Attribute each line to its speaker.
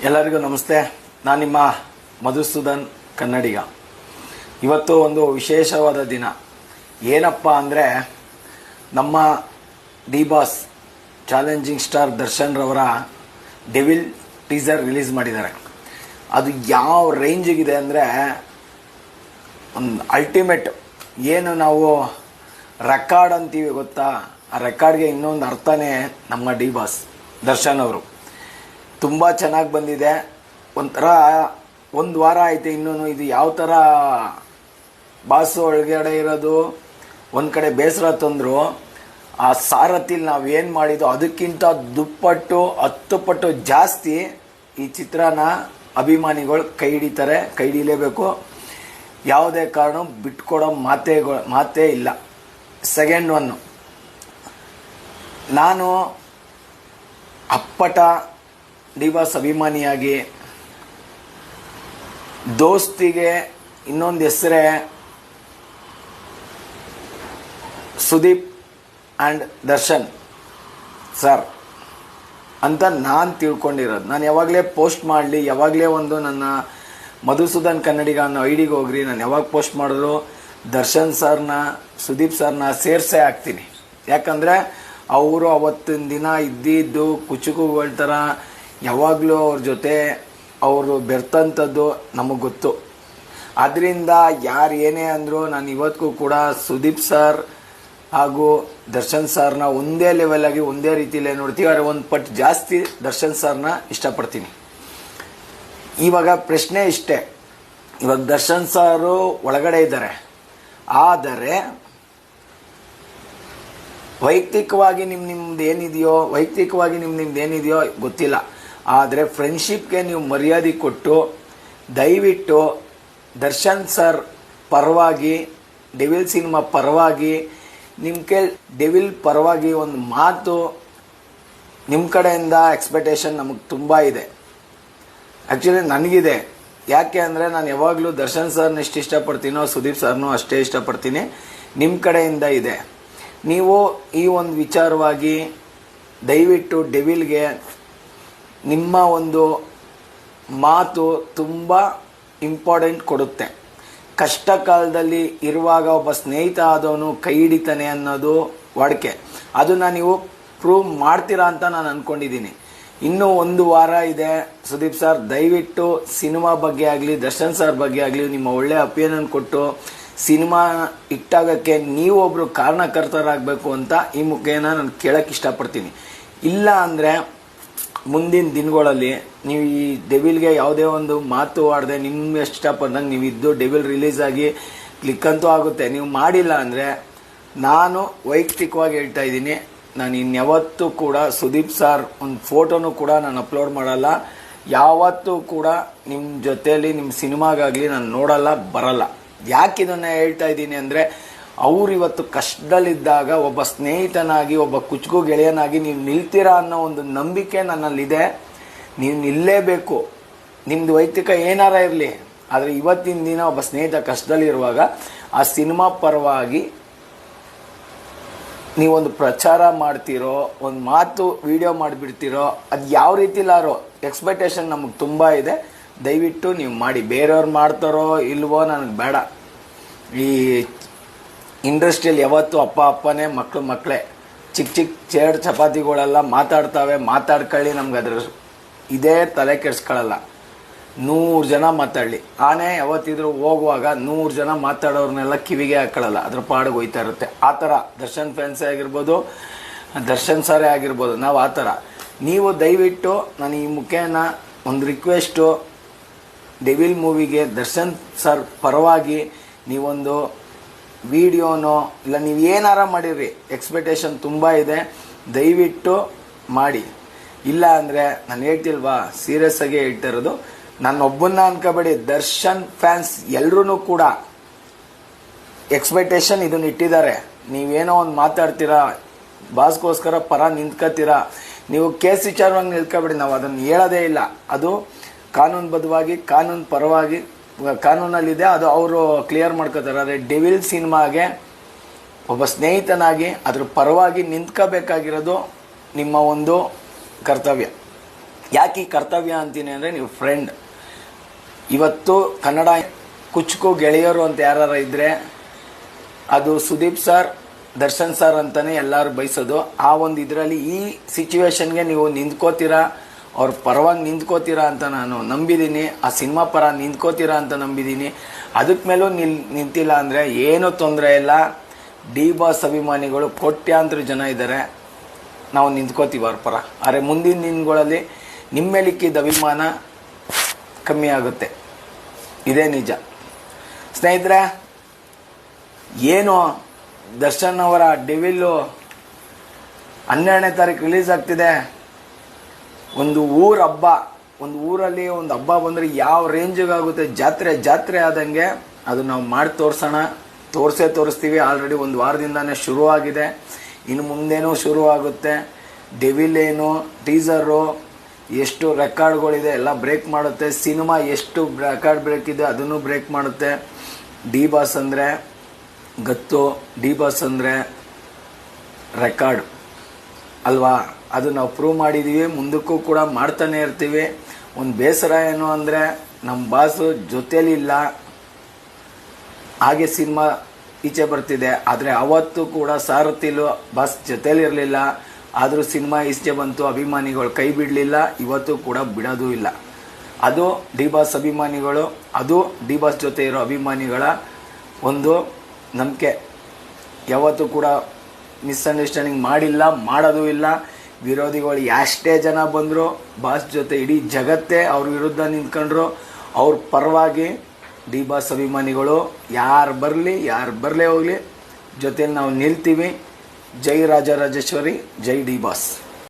Speaker 1: ಎಲ್ಲರಿಗೂ ನಮಸ್ತೆ. ನಾನು ನಿಮ್ಮ ಮಧುಸೂದನ್ ಕನ್ನಡಿಗ. ಇವತ್ತು ಒಂದು ವಿಶೇಷವಾದ ದಿನ. ಏನಪ್ಪ ಅಂದರೆ ನಮ್ಮ D boss challenging star Darshan ರವರ ಡೆವಿಲ್ ಟೀಸರ್ ರಿಲೀಸ್ ಮಾಡಿದ್ದಾರೆ. ಅದು ಯಾವ ರೇಂಜಿಗಿದೆ ಅಂದರೆ ಒಂದು ಅಲ್ಟಿಮೇಟ್. ಏನು ನಾವು ರೆಕಾರ್ಡ್ ಅಂತೀವಿ ಗೊತ್ತಾ, ಆ ರೆಕಾರ್ಡ್ಗೆ ಇನ್ನೊಂದು ಅರ್ಥನೇ ನಮ್ಮ ಡಿ ಬಾಸ್ ದರ್ಶನ್ ಅವರು. ತುಂಬ ಚೆನ್ನಾಗಿ ಬಂದಿದೆ. ಒಂಥರ ಒಂದು ವಾರ ಆಯಿತು ಇನ್ನೂ ಇದು ಯಾವ ಥರ ಬಾಸು ಒಳಗಡೆ ಇರೋದು. ಒಂದು ಕಡೆ ಬೇಸರ ತಂದರು, ಆ ಸಾರಥಿಲಿ ನಾವೇನು ಮಾಡಿದ್ದು ಅದಕ್ಕಿಂತ ದುಪ್ಪಟ್ಟು 10 ಪಟ್ಟು ಜಾಸ್ತಿ ಈ ಚಿತ್ರನ ಅಭಿಮಾನಿಗಳು ಕೈ ಹಿಡಿತಾರೆ. ಕೈ ಹಿಡಿಲೇಬೇಕು. ಯಾವುದೇ ಕಾರಣ ಬಿಟ್ಕೊಡೋ ಮಾತೇ ಇಲ್ಲ. ಸೆಕೆಂಡ್ ಒನ್ನು, ನಾನು ಅಪ್ಪಟ ಡಿ ಬಾಸ್ ಅಭಿಮಾನಿಯಾಗಿ ದೋಸ್ತಿಗೆ ಇನ್ನೊಂದು ಹೆಸರೇ ಸುದೀಪ್ ಆ್ಯಂಡ್ ದರ್ಶನ್ ಸರ್ ಅಂತ ನಾನು ತಿಳ್ಕೊಂಡಿರೋದು. ನಾನು ಯಾವಾಗಲೇ ಪೋಸ್ಟ್ ಮಾಡಲಿ, ಯಾವಾಗಲೇ ಒಂದು ನನ್ನ ಮಧುಸೂದನ್ ಕನ್ನಡಿಗ ಅನ್ನೋ ಐಡಿಗೆ ಹೋಗ್ರಿ, ನಾನು ಯಾವಾಗ ಪೋಸ್ಟ್ ಮಾಡಿದ್ರು ದರ್ಶನ್ ಸರ್ನ ಸುದೀಪ್ ಸರ್ನ ಸೇರಿಸೇ ಹಾಕ್ತೀನಿ. ಯಾಕಂದರೆ ಅವರು ಅವತ್ತಿನ ದಿನ ಇದ್ದಿದ್ದು ಕುಚುಕುಗಳ ಥರ ಯಾವಾಗಲೂ ಅವ್ರ ಜೊತೆ ಅವರು ಬೆರ್ತಂಥದ್ದು ನಮಗೆ ಗೊತ್ತು. ಅದರಿಂದ ಯಾರು ಏನೇ ಅಂದರೂ ನಾನು ಇವತ್ತಿಗೂ ಕೂಡ ಸುದೀಪ್ ಸರ್ ಹಾಗೂ ದರ್ಶನ್ ಸರ್ನ ಒಂದೇ ಲೆವೆಲಾಗಿ ಒಂದೇ ರೀತಿಯಲ್ಲೇ ನೋಡ್ತೀವಿ. ಆದರೆ ಒಂದು ಪಟ್ಟು ಜಾಸ್ತಿ ದರ್ಶನ್ ಸರ್ನ ಇಷ್ಟಪಡ್ತೀನಿ. ಇವಾಗ ಪ್ರಶ್ನೆ ಇಷ್ಟೇ, ಇವಾಗ ದರ್ಶನ್ ಸಾರು ಒಳಗಡೆ ಇದ್ದಾರೆ, ಆದರೆ ವೈಯಕ್ತಿಕವಾಗಿ ನಿಮ್ದು ಏನಿದೆಯೋ ಗೊತ್ತಿಲ್ಲ. ಆದರೆ ಫ್ರೆಂಡ್ಶಿಪ್ಗೆ ನೀವು ಮರ್ಯಾದೆ ಕೊಟ್ಟು ದಯವಿಟ್ಟು ದರ್ಶನ್ ಸರ್ ಪರವಾಗಿ, ಡೆವಿಲ್ ಸಿನಿಮಾ ಪರವಾಗಿ, ಡೆವಿಲ್ ಪರವಾಗಿ ಒಂದು ಮಾತು ನಿಮ್ಮ ಕಡೆಯಿಂದ ಎಕ್ಸ್ಪೆಕ್ಟೇಷನ್ ನಮಗೆ ತುಂಬ ಇದೆ. ಆ್ಯಕ್ಚುಲಿ ನನಗಿದೆ. ಯಾಕೆ ಅಂದರೆ ನಾನು ಯಾವಾಗಲೂ ದರ್ಶನ್ ಸರ್ನ ಎಷ್ಟು ಇಷ್ಟಪಡ್ತೀನೋ ಸುದೀಪ್ ಸರ್ನೂ ಅಷ್ಟೇ ಇಷ್ಟಪಡ್ತೀನಿ. ನಿಮ್ಮ ಕಡೆಯಿಂದ ಇದೆ. ನೀವು ಈ ಒಂದು ವಿಚಾರವಾಗಿ ದಯವಿಟ್ಟು ಡೆವಿಲ್ಗೆ ನಿಮ್ಮ ಒಂದು ಮಾತು ತುಂಬ ಇಂಪಾರ್ಟೆಂಟ್ ಕೊಡುತ್ತೆ. ಕಷ್ಟ ಕಾಲದಲ್ಲಿ ಇರುವಾಗ ಒಬ್ಬ ಸ್ನೇಹಿತ ಆದವನು ಕೈ ಹಿಡಿತಾನೆ ಅನ್ನೋದು ವಾಡಿಕೆ. ಅದನ್ನು ನೀವು ಪ್ರೂವ್ ಮಾಡ್ತೀರಾ ಅಂತ ನಾನು ಅಂದ್ಕೊಂಡಿದ್ದೀನಿ. ಇನ್ನೂ 1 ವಾರ ಇದೆ. ಸುದೀಪ್ ಸರ್ ದಯವಿಟ್ಟು ಸಿನಿಮಾ ಬಗ್ಗೆ ಆಗಲಿ ದರ್ಶನ್ ಸರ್ ಬಗ್ಗೆ ಆಗಲಿ ನಿಮ್ಮ ಒಳ್ಳೆ ಒಪಿನಿಯನ್ ಕೊಟ್ಟು ಸಿನಿಮಾ ಇಟ್ಟಾಗಕ್ಕೆ ನೀವೊಬ್ಬರು ಕಾರಣಕರ್ತರಾಗಬೇಕು ಅಂತ ಈ ಮುಖೇನ ನಾನು ಕೇಳೋಕ್ಕೆ ಇಷ್ಟಪಡ್ತೀನಿ. ಇಲ್ಲ ಅಂದರೆ ಮುಂದಿನ ದಿನಗಳಲ್ಲಿ ನೀವು ಈ ಡೆವಿಲ್ಗೆ ಯಾವುದೇ ಒಂದು ಮಾತು ಆಡದೆ ನಿಮ್ಗೆ ಇಷ್ಟಪಟ್ಟಂಗೆ ನೀವು ಇದ್ದು ಡೆವಿಲ್ ರಿಲೀಸ್ ಆಗಿ ಕ್ಲಿಕ್ ಅಂತೂ ಆಗುತ್ತೆ. ನೀವು ಮಾಡಿಲ್ಲ ಅಂದರೆ ನಾನು ವೈಯಕ್ತಿಕವಾಗಿ ಹೇಳ್ತಾ ಇದ್ದೀನಿ, ನಾನು ಇನ್ಯಾವತ್ತೂ ಕೂಡ ಸುದೀಪ್ ಸರ್ ಒಂದು ಫೋಟೋನು ಕೂಡ ನಾನು ಅಪ್ಲೋಡ್ ಮಾಡಲ್ಲ. ಯಾವತ್ತೂ ಕೂಡ ನಿಮ್ಮ ಜೊತೆಯಲ್ಲಿ ನಿಮ್ಮ ಸಿನಿಮಾಗಾಗಲಿ ನಾನು ನೋಡಲ್ಲ, ಬರಲ್ಲ. ಯಾಕೆ ಇದನ್ನು ಹೇಳ್ತಾ ಇದ್ದೀನಿ ಅಂದರೆ ಅವ್ರು ಇವತ್ತು ಕಷ್ಟದಲ್ಲಿದ್ದಾಗ ಒಬ್ಬ ಸ್ನೇಹಿತನಾಗಿ, ಒಬ್ಬ ಕುಚುಕು ಗೆಳೆಯನಾಗಿ ನೀವು ನಿಲ್ತೀರಾ ಅನ್ನೋ ಒಂದು ನಂಬಿಕೆ ನನ್ನಲ್ಲಿದೆ. ನೀವು ನಿಲ್ಲೇಬೇಕು. ನಿಮ್ಮದು ವೈಯಕ್ತಿಕ ಏನಾರ ಇರಲಿ, ಆದರೆ ಇವತ್ತಿನ ದಿನ ಒಬ್ಬ ಸ್ನೇಹಿತ ಕಷ್ಟದಲ್ಲಿರುವಾಗ ಆ ಸಿನಿಮಾ ಪರವಾಗಿ ನೀವೊಂದು ಪ್ರಚಾರ ಮಾಡ್ತೀರೋ, ಒಂದು ಮಾತು ವಿಡಿಯೋ ಮಾಡಿಬಿಡ್ತೀರೋ, ಅದು ಯಾವ ರೀತಿಲಾರೋ ಎಕ್ಸ್ಪೆಕ್ಟೇಷನ್ ನಮಗೆ ತುಂಬ ಇದೆ. ದಯವಿಟ್ಟು ನೀವು ಮಾಡಿ. ಬೇರೆಯವ್ರು ಮಾಡ್ತಾರೋ ಇಲ್ವೋ ನನಗೆ ಬೇಡ. ಈ ಇಂಡಸ್ಟ್ರಿಯಲ್ಲಿ ಯಾವತ್ತೂ ಅಪ್ಪನೇ ಮಕ್ಕಳೇ. ಚಿಕ್ಕ ಚೇಡ್ ಚಪಾತಿಗಳೆಲ್ಲ ಮಾತಾಡ್ಕೊಳ್ಳಿ, ನಮ್ಗೆ ಅದ್ರ ಇದೇ ತಲೆ ಕೆಡಿಸ್ಕೊಳ್ಳಲ್ಲ. 100 ಜನ ಮಾತಾಡಲಿ. ಆನೆ ಯಾವತ್ತಿದ್ರು ಹೋಗುವಾಗ 100 ಜನ ಮಾತಾಡೋರ್ನೆಲ್ಲ ಕಿವಿಗೆ ಹಾಕೊಳ್ಳಲ್ಲ, ಅದ್ರ ಪಾಡಿಗೆ ಹೋಯ್ತಾ ಇರುತ್ತೆ. ಆ ಥರ ದರ್ಶನ್ ಫ್ಯಾನ್ಸೇ ಆಗಿರ್ಬೋದು, ದರ್ಶನ್ ಸರೇ ಆಗಿರ್ಬೋದು, ನಾವು ಆ ಥರ. ನೀವು ದಯವಿಟ್ಟು ನಾನು ಈ ಮುಖೇನ ಒಂದು ರಿಕ್ವೆಸ್ಟು, ಡೆವಿಲ್ ಮೂವಿಗೆ ದರ್ಶನ್ ಸರ್ ಪರವಾಗಿ ನೀವೊಂದು ವಿಡಿಯೋನೋ ಇಲ್ಲ ನೀವು ಏನಾರ ಮಾಡಿರಿ, ಎಕ್ಸ್ಪೆಕ್ಟೇಷನ್ ತುಂಬ ಇದೆ, ದಯವಿಟ್ಟು ಮಾಡಿ. ಇಲ್ಲ ಅಂದರೆ ನಾನು ಹೇಳ್ತಿಲ್ವಾ, ಸೀರಿಯಸ್ ಆಗಿ ಹೇಳ್ತಾ ಇರೋದು. ನಾನು ಒಬ್ಬನ್ನ ಅನ್ಕೋಬೇಡಿ, ದರ್ಶನ್ ಫ್ಯಾನ್ಸ್ ಎಲ್ಲರೂ ಕೂಡ ಎಕ್ಸ್ಪೆಕ್ಟೇಷನ್ ಇದನ್ನು ಇಟ್ಟಿದ್ದಾರೆ. ನೀವೇನೋ ಒಂದು ಮಾತಾಡ್ತೀರಾ, ಬಾಸ್ಗೋಸ್ಕರ ಪರ ನಿಂತ್ಕೋತೀರಾ, ನೀವು ಕೇಸ್ ವಿಚಾರವಾಗಿ ನಿಲ್ಕೋಬೇಡಿ. ನಾವು ಅದನ್ನು ಹೇಳೋದೇ ಇಲ್ಲ. ಅದು ಕಾನೂನುಬದ್ಧವಾಗಿ ಕಾನೂನು ಪರವಾಗಿ ಕಾನೂನಲ್ಲಿದೆ, ಅದು ಅವರು ಕ್ಲಿಯರ್ ಮಾಡ್ಕೋತಾರೆ. ಆದರೆ ಡೆವಿಲ್ ಸಿನಿಮಾಗೆ ಒಬ್ಬ ಸ್ನೇಹಿತನಾಗಿ ಅದ್ರ ಪರವಾಗಿ ನಿಂತ್ಕೋಬೇಕಾಗಿರೋದು ನಿಮ್ಮ ಒಂದು ಕರ್ತವ್ಯ. ಯಾಕೆ ಈ ಕರ್ತವ್ಯ ಅಂತೀನಿ ಅಂದರೆ, ನೀವು ಫ್ರೆಂಡ್. ಇವತ್ತು ಕನ್ನಡ ಕುಚ್ಚುಕು ಗೆಳೆಯರು ಅಂತ ಯಾರು ಇದ್ದರೆ ಅದು ಸುದೀಪ್ ಸರ್, ದರ್ಶನ್ ಸರ್ ಅಂತಲೇ ಎಲ್ಲರೂ ಬಯಸೋದು. ಆ ಒಂದು ಇದರಲ್ಲಿ ಈ ಸಿಚುವೇಶನ್ಗೆ ನೀವು ನಿಂತ್ಕೋತೀರಾ, ಅವ್ರ ಪರವಾಗಿ ನಿಂತ್ಕೋತೀರಾ ಅಂತ ನಾನು ನಂಬಿದ್ದೀನಿ. ಆ ಸಿನಿಮಾ ಪರ ನಿಂತ್ಕೋತೀರಾ ಅಂತ ನಂಬಿದ್ದೀನಿ. ಅದಕ್ಕೆ ಮೇಲೂ ನಿಂತಿಲ್ಲ ಅಂದರೆ ಏನೂ ತೊಂದರೆ ಇಲ್ಲ. ಡಿ ಬಾಸ್ ಅಭಿಮಾನಿಗಳು ಕೋಟ್ಯಾಂತರ ಜನ ಇದ್ದಾರೆ, ನಾವು ನಿಂತ್ಕೋತೀವಿ ಅವ್ರ ಪರ. ಆದರೆ ಮುಂದಿನ ದಿನಗಳಲ್ಲಿ ನಿಮ್ಮ ಮೇಲಿಕ್ಕಿದ್ದ ಅಭಿಮಾನ ಕಮ್ಮಿ ಆಗುತ್ತೆ, ಇದೇ ನಿಜ. ಸ್ನೇಹಿತರೆ, ಏನು ದರ್ಶನ್ ಅವರ ಡೆವಿಲ್ಲು 12ನೇ ತಾರೀಕು ರಿಲೀಸ್ ಆಗ್ತಿದೆ. ಒಂದು ಹಬ್ಬ, ಒಂದು ಊರಲ್ಲಿ ಒಂದು ಹಬ್ಬ ಬಂದರೆ ಯಾವ ರೇಂಜಿಗಾಗುತ್ತೆ, ಜಾತ್ರೆ ಆದಂಗೆ ಅದು ನಾವು ಮಾಡಿ ತೋರಿಸ್ತೀವಿ. ಆಲ್ರೆಡಿ ಒಂದು ವಾರದಿಂದಾನೇ ಶುರುವಾಗಿದೆ, ಇನ್ನು ಮುಂದೇನೂ ಶುರುವಾಗುತ್ತೆ. ಡೆವಿಲ್ ಏನು ಟೀಸರು ಎಷ್ಟು ರೆಕಾರ್ಡ್ಗಳಿದೆ ಎಲ್ಲ ಬ್ರೇಕ್ ಮಾಡುತ್ತೆ. ಸಿನಿಮಾ ಎಷ್ಟು ರೆಕಾರ್ಡ್ ಬ್ರೇಕ್ ಇದೆ ಅದನ್ನು ಬ್ರೇಕ್ ಮಾಡುತ್ತೆ. ಡಿ ಬಾಸ್ ಅಂದರೆ ಗತ್ತು, ಡಿ ಬಾಸ್ ಅಂದರೆ ರೆಕಾರ್ಡ್ ಅಲ್ವಾ? ಅದು ನಾವು ಪ್ರೂವ್ ಮಾಡಿದ್ದೀವಿ, ಮುಂದಕ್ಕೂ ಕೂಡ ಮಾಡ್ತಾನೆ ಇರ್ತೀವಿ. ಒಂದು ಬೇಸರ ಏನು ಅಂದರೆ ನಮ್ಮ ಬಾಸು ಜೊತೇಲಿಲ್ಲ, ಹಾಗೆ ಸಿನಿಮಾ ಈಚೆ ಬರ್ತಿದೆ. ಆದರೆ ಅವತ್ತು ಕೂಡ ಸಾರಥಿಲು ಬಾಸ್ ಜೊತೇಲಿರಲಿಲ್ಲ, ಆದರೂ ಸಿನಿಮಾ ಈಚೆ ಬಂತು. ಅಭಿಮಾನಿಗಳು ಕೈ ಬಿಡಲಿಲ್ಲ, ಇವತ್ತು ಕೂಡ ಬಿಡೋದು ಇಲ್ಲ. ಅದು ಡಿ ಬಾಸ್ ಅಭಿಮಾನಿಗಳು, ಅದು ಡಿ ಬಾಸ್ ಜೊತೆ ಇರೋ ಅಭಿಮಾನಿಗಳ ಒಂದು ನಂಬಿಕೆ. ಯಾವತ್ತೂ ಕೂಡ ಮಿಸ್ಅಂಡರ್ಸ್ಟ್ಯಾಂಡಿಂಗ್ ಮಾಡಿಲ್ಲ, ಮಾಡೋದು ಇಲ್ಲ. ವಿರೋಧಿಗಳು ಎಷ್ಟೇ ಜನ ಬಂದರು, ಬಾಸ್ ಜೊತೆ ಇಡೀ ಜಗತ್ತೇ ಅವ್ರ ವಿರುದ್ಧ ನಿಂತ್ಕೊಂಡ್ರು. ಅವ್ರ ಪರವಾಗಿ ಡಿ ಬಾಸ್ ಅಭಿಮಾನಿಗಳು ಯಾರು ಬರಲೇ ಹೋಗಲಿ, ಜೊತೆಲಿ ನಾವು ನಿಲ್ತೀವಿ. ಜೈ ರಾಜರಾಜೇಶ್ವರಿ, ಜೈ ಡಿ ಬಾಸ್.